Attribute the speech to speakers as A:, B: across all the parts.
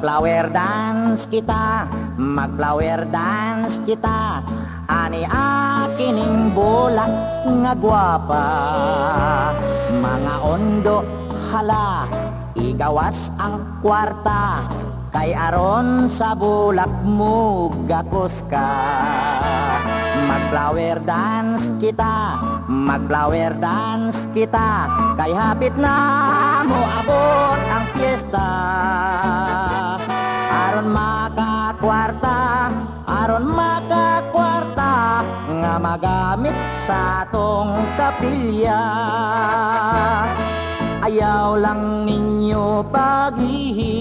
A: Mag-flower dance kita, mag-flower dance kita, ani akining bulak nga gwapa. Mga ondo hala, igawas ang kwarta, kay aron sa bulak mo gakos ka. Mag-flower dance kita, mag-flower dance kita, kay hapit na mo abot ang fiesta. Aron makakwarta, aron makakwarta, nga magamit sa tong kapilya. Ayaw lang ninyo paghihikaw,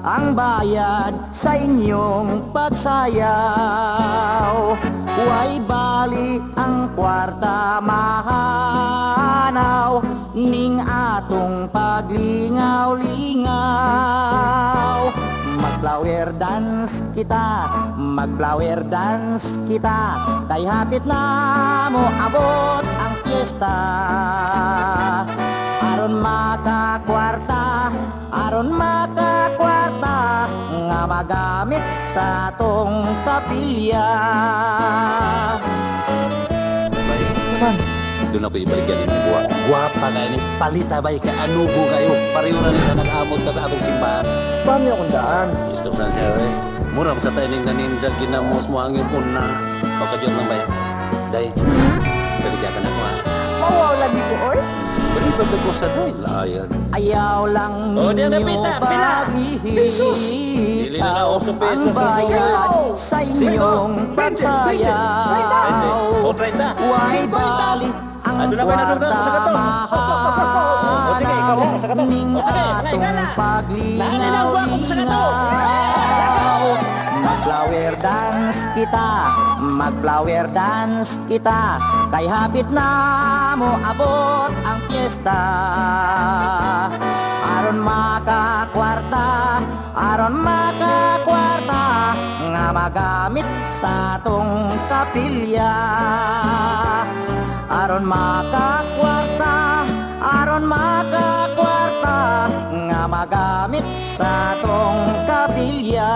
A: ang bayad sa inyong pagsayaw. Huway bali ang kwarta mahanaw, ning atong paglingaw-lingaw. Mag-flower dance kita, mag-flower dance kita, kay hapit na mo abot ang fiesta. Aron makakwarta, aron makakwarta, nga magamit sa tong kapilya.
B: Bay, saman. Doon ako ibalikan yung buwa. Guwapa nga ini. Palita bay ka anubo kayo. Pareho na rin sa nag-amot ka sa ating simbahan.
A: Paano akong daan?
B: Gusto ko sa sir eh. Mura sa tayo ning nanindag ginamos mo ang yung una. Pagkadyot lang bay. Day, balikan ka na ko ha.
C: Mawaw lagi ko, oy.
B: Bali ba ko sa day? Layan.
A: Ayaw lang
B: Oh, diyan na,
A: ninyo
B: pita, pila. Dili na
A: paghihikaw,
B: na, uso pesos,
A: ang bayad
B: uso.
A: sa inyong pagsayaw.
B: O, 30.
A: Huway bali ang
B: Ano na ba yung
A: kwarta
B: nadugdan sa kato? O, sige, ikaw mo, sa kato.
A: ning
B: O, sige,
A: atong
B: Lahat na lang ako sa kato.
A: paglingaw-lingaw. Mag-flower dance kita, mag-flower dance kita, kay hapit na mo abot ang fiesta. Aron makakwarta, aron makakwarta, nga magamit sa tong kapilya. Aron makakwarta, aron makakwarta, nga magamit sa tong kapilya.